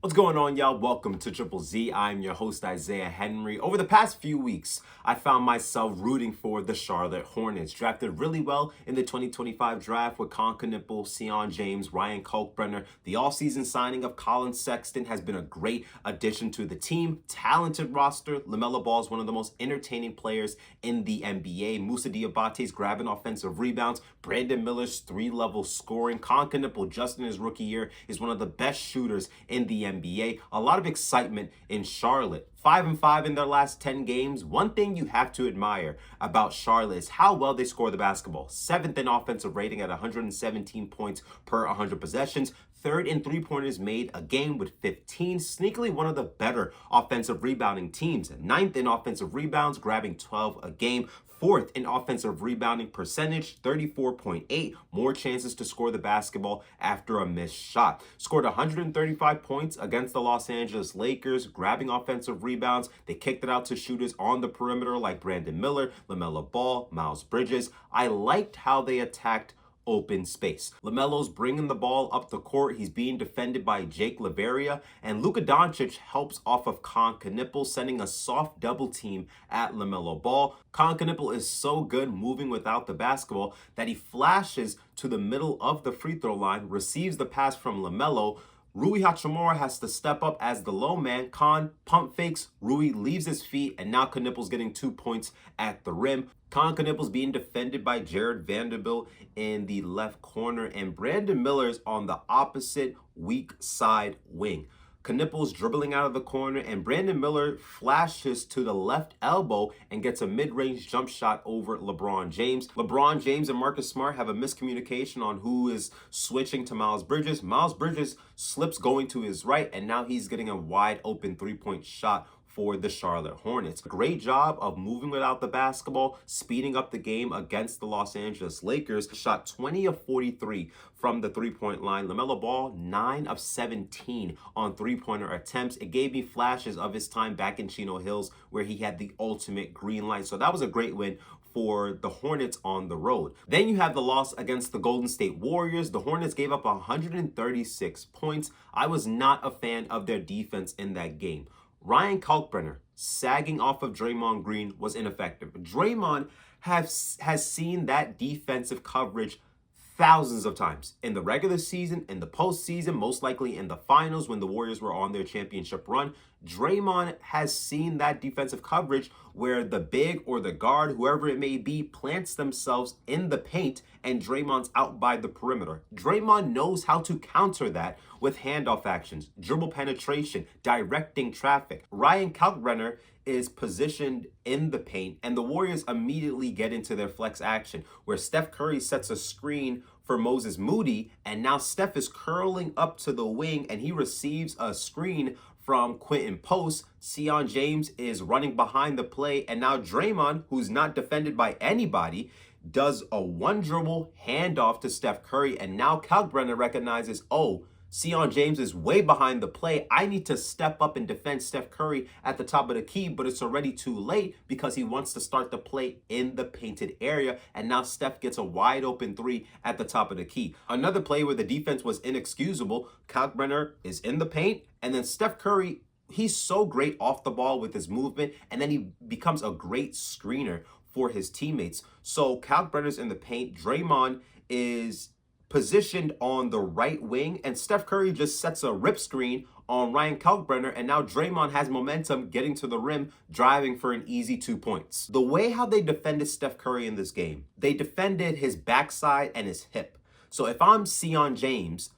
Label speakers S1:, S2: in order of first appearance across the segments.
S1: What's going on, y'all? Welcome to Triple Z. I'm your host, Isaiah Henry. Over the past few weeks, I found myself rooting for the Charlotte Hornets. Drafted really well in the 2025 draft with Knueppel, Sion James, Ryan Kalkbrenner. The all-season signing of Colin Sexton has been a great addition to the team. Talented roster. LaMelo Ball is one of the most entertaining players in the NBA. Moussa Diabate's grabbing offensive rebounds. Brandon Miller's three-level scoring. Knueppel, just in his rookie year, is one of the best shooters in the NBA. A lot of excitement in Charlotte. 5-5 in their last 10 games. One thing you have to admire about Charlotte is how well they score the basketball. 7th in offensive rating at 117 points per 100 possessions. 3rd in three-pointers made a game with 15. Sneakily one of the better offensive rebounding teams. 9th in offensive rebounds, grabbing 12 a game. 4th in offensive rebounding percentage, 34.8. More chances to score the basketball after a missed shot. Scored 135 points against the Los Angeles Lakers, grabbing offensive rebounds. They kicked it out to shooters on the perimeter like Brandon Miller, LaMelo Ball, Miles Bridges. I liked how they attacked open space. LaMelo's bringing the ball up the court. He's being defended by Jake Laveria, and Luka Doncic helps off of Knueppel, sending a soft double team at LaMelo Ball. Knueppel is so good moving without the basketball that he flashes to the middle of the free throw line, receives the pass from LaMelo. Rui Hachimura has to step up as the low man. Khan pump fakes. Rui leaves his feet, and now Knueppel's getting 2 points at the rim. Knueppel's being defended by Jared Vanderbilt in the left corner, and Brandon Miller's on the opposite weak side wing. Knueppel's dribbling out of the corner, and Brandon Miller flashes to the left elbow and gets a mid-range jump shot over LeBron James. LeBron James and Marcus Smart have a miscommunication on who is switching to Miles Bridges. Miles Bridges slips going to his right, and now he's getting a wide open three-point shot for the Charlotte Hornets. Great job of moving without the basketball, speeding up the game against the Los Angeles Lakers. Shot 20 of 43 from the three-point line. LaMelo Ball, 9 of 17 on three-pointer attempts. It gave me flashes of his time back in Chino Hills where he had the ultimate green light. So that was a great win for the Hornets on the road. Then you have the loss against the Golden State Warriors. The Hornets gave up 136 points. I was not a fan of their defense in that game. Ryan Kalkbrenner sagging off of Draymond Green was ineffective. Draymond has seen that defensive coverage thousands of times in the regular season, in the postseason, most likely in the finals when the Warriors were on their championship run. Draymond has seen that defensive coverage where the big or the guard, whoever it may be, plants themselves in the paint and Draymond's out by the perimeter. Draymond knows how to counter that with handoff actions, dribble penetration, directing traffic. Ryan Kalkbrenner is positioned in the paint, and the Warriors immediately get into their flex action, where Steph Curry sets a screen for Moses Moody, and now Steph is curling up to the wing, and he receives a screen from Quentin Post. Sion James is running behind the play, and now Draymond, who's not defended by anybody, does a one dribble handoff to Steph Curry, and now Kalkbrenner recognizes, oh, Sion James is way behind the play. I need to step up and defend Steph Curry at the top of the key, but it's already too late because he wants to start the play in the painted area, and now Steph gets a wide open three at the top of the key. Another play where the defense was inexcusable. Kalkbrenner is in the paint, and then Steph Curry, he's so great off the ball with his movement, and then he becomes a great screener for his teammates. So Kalkbrenner's in the paint. Draymond is positioned on the right wing, and Steph Curry just sets a rip screen on Ryan Kalkbrenner, and now Draymond has momentum getting to the rim, driving for an easy 2 points. The way how they defended Steph Curry in this game, they defended his backside and his hip. So if I'm Sion James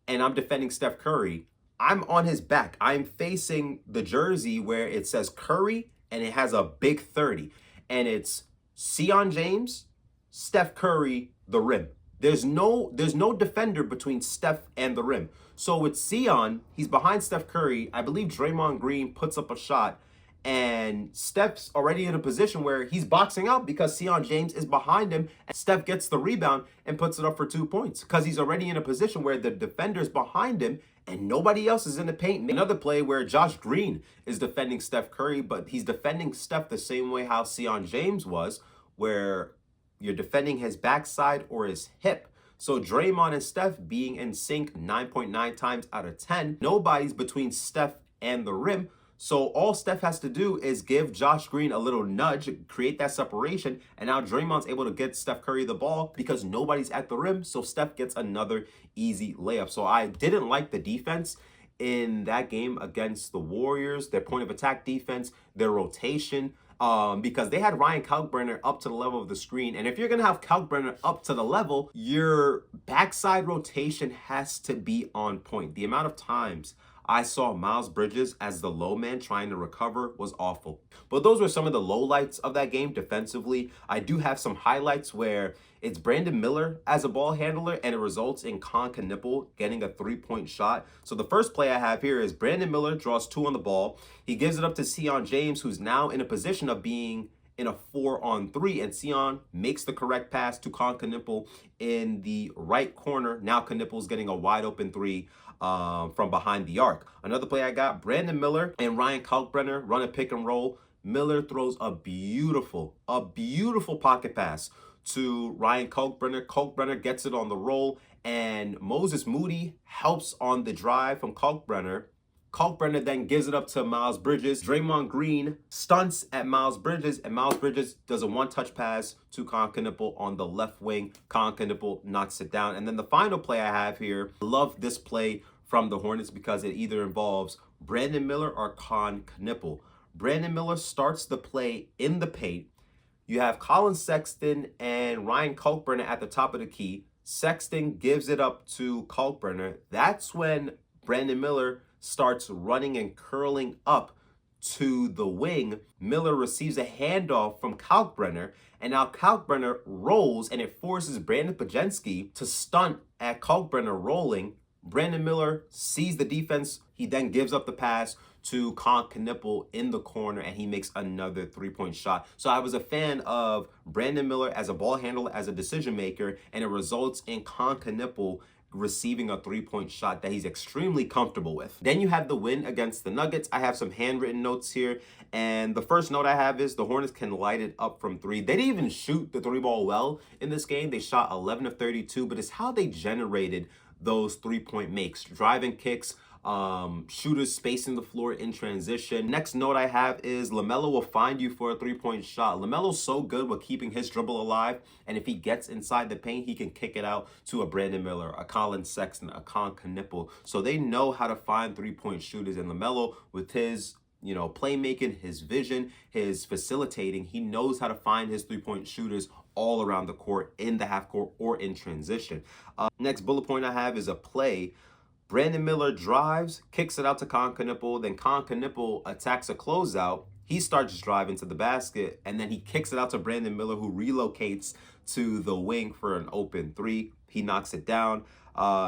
S1: and I'm defending Steph Curry, I'm on his back. I'm facing the jersey where it says Curry and it has a big 30, and it's Sion James, Steph Curry, the rim. There's no defender between Steph and the rim. So with Sion, he's behind Steph Curry. I believe Draymond Green puts up a shot, and Steph's already in a position where he's boxing out because Sion James is behind him, and Steph gets the rebound and puts it up for 2 points because he's already in a position where the defender's behind him and nobody else is in the paint. Another play where Josh Green is defending Steph Curry, but he's defending Steph the same way how Sion James was, where you're defending his backside or his hip. So Draymond and Steph being in sync 9.9 times out of 10, nobody's between Steph and the rim. So all Steph has to do is give Josh Green a little nudge, create that separation, and now Draymond's able to get Steph Curry the ball because nobody's at the rim, so Steph gets another easy layup. So I didn't like the defense in that game against the Warriors, their point of attack defense, their rotation, because they had Ryan Kalkbrenner up to the level of the screen. And if you're going to have Kalkbrenner up to the level, your backside rotation has to be on point. The amount of times I saw Miles Bridges as the low man trying to recover was awful. But those were some of the lowlights of that game defensively. I do have some highlights where it's Brandon Miller as a ball handler, and it results in Knueppel getting a three-point shot. So the first play I have here is Brandon Miller draws 2 on the ball. He gives it up to Sion James, who's now in a position of being in a 4-on-3, and Sion makes the correct pass to Knueppel in the right corner. Now Knueppel's getting a wide open 3 from behind the arc. Another play I got, Brandon Miller and Ryan Kalkbrenner run a pick and roll. Miller throws a beautiful pocket pass to Ryan Kalkbrenner. Kalkbrenner gets it on the roll, and Moses Moody helps on the drive from Kalkbrenner. Kalkbrenner then gives it up to Miles Bridges. Draymond Green stunts at Miles Bridges, and Miles Bridges does a one-touch pass to Knueppel on the left wing. Knueppel knocks it down. And then the final play I have here, I love this play from the Hornets because it either involves Brandon Miller or Knueppel. Brandon Miller starts the play in the paint. You have Colin Sexton and Ryan Kalkbrenner at the top of the key. Sexton gives it up to Kalkbrenner. That's when Brandon Miller starts running and curling up to the wing. Miller receives a handoff from Kalkbrenner, and now Kalkbrenner rolls, and it forces Brandon Pajensky to stunt at Kalkbrenner rolling. Brandon Miller sees the defense. He then gives up the pass to Knueppel in the corner, and he makes another three-point shot. So I was a fan of Brandon Miller as a ball handler, as a decision maker, and it results in Knueppel receiving a three-point shot that he's extremely comfortable with. Then you have the win against the Nuggets. I have some handwritten notes here, and the first note I have is the Hornets can light it up from 3. They didn't even shoot the 3-ball well in this game. They shot 11 of 32, but it's how they generated those 3-point makes, driving kicks, shooters spacing the floor in transition. Next note I have is LaMelo will find you for a 3-point shot. LaMelo's so good with keeping his dribble alive, and if he gets inside the paint, he can kick it out to a Brandon Miller, a Colin Sexton, a Knueppel. So they know how to find 3-point shooters, and LaMelo, with his playmaking, his vision, his facilitating, he knows how to find his 3-point shooters all around the court, in the half court, or in transition. Next bullet point I have is a play. Brandon Miller drives, kicks it out to Knueppel, then Knueppel attacks a closeout. He starts driving to the basket, and then he kicks it out to Brandon Miller, who relocates to the wing for an open 3. He knocks it down.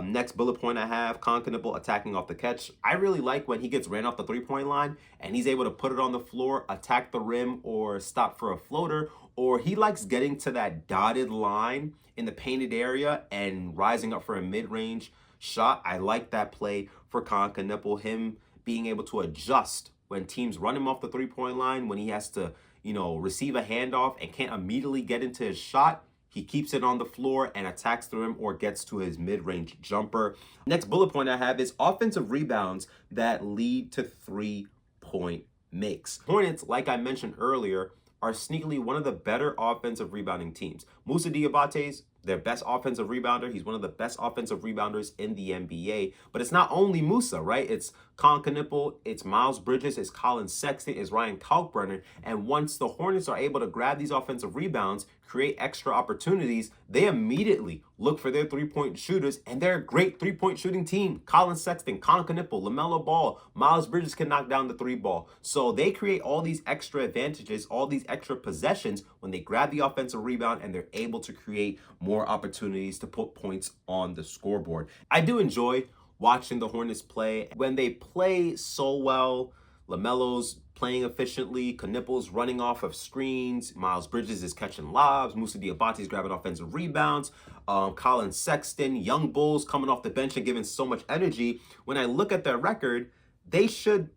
S1: Next bullet point I have, Knueppel attacking off the catch. I really like when he gets ran off the 3-point line and he's able to put it on the floor, attack the rim, or stop for a floater, or he likes getting to that dotted line in the painted area and rising up for a mid-range shot. I like that play for Knueppel, him being able to adjust when teams run him off the 3-point line, when he has to, receive a handoff and can't immediately get into his shot. He keeps it on the floor and attacks the rim or gets to his mid-range jumper. Next bullet point I have is offensive rebounds that lead to 3-point makes. Hornets, like I mentioned earlier, are sneakily one of the better offensive rebounding teams. Moussa Diabate's their best offensive rebounder. He's one of the best offensive rebounders in the NBA. But it's not only Moussa, right? It's Knueppel, it's Miles Bridges, it's Colin Sexton, it's Ryan Kalkbrenner. And once the Hornets are able to grab these offensive rebounds, create extra opportunities, they immediately look for their 3-point shooters, and they're a great 3-point shooting team. Colin Sexton, Knueppel, LaMelo Ball, Miles Bridges can knock down the 3-ball. So they create all these extra advantages, all these extra possessions when they grab the offensive rebound, and they're able to create more opportunities to put points on the scoreboard. I do enjoy watching the Hornets play. When they play so well, LaMelo's playing efficiently, Knueppel's running off of screens, Miles Bridges is catching lobs, Moussa Diabate's grabbing offensive rebounds, Colin Sexton, young bulls coming off the bench and giving so much energy. When I look at their record, they should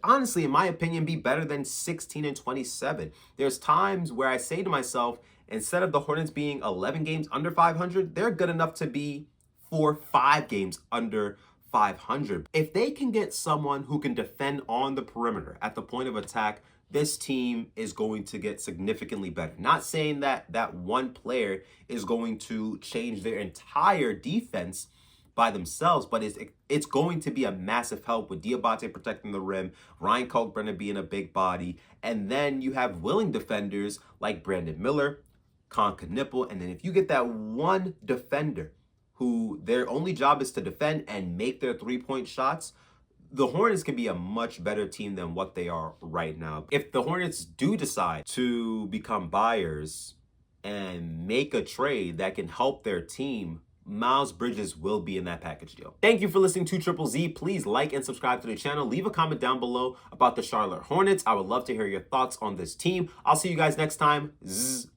S1: honestly, in my opinion, be better than 16-27. There's times where I say to myself, instead of the Hornets being 11 games under 500, they're good enough to be 5 games under 500. If they can get someone who can defend on the perimeter at the point of attack, this team is going to get significantly better. Not saying that that one player is going to change their entire defense by themselves, but it's going to be a massive help with Diabate protecting the rim, Ryan Kalkbrenner being a big body, and then you have willing defenders like Brandon Miller, Knueppel, and then if you get that one defender who their only job is to defend and make their three-point shots, the Hornets can be a much better team than what they are right now. If the Hornets do decide to become buyers and make a trade that can help their team, Miles Bridges will be in that package deal. Thank you for listening to Triple Z. Please like and subscribe to the channel. Leave a comment down below about the Charlotte Hornets. I would love to hear your thoughts on this team. I'll see you guys next time. Zzz.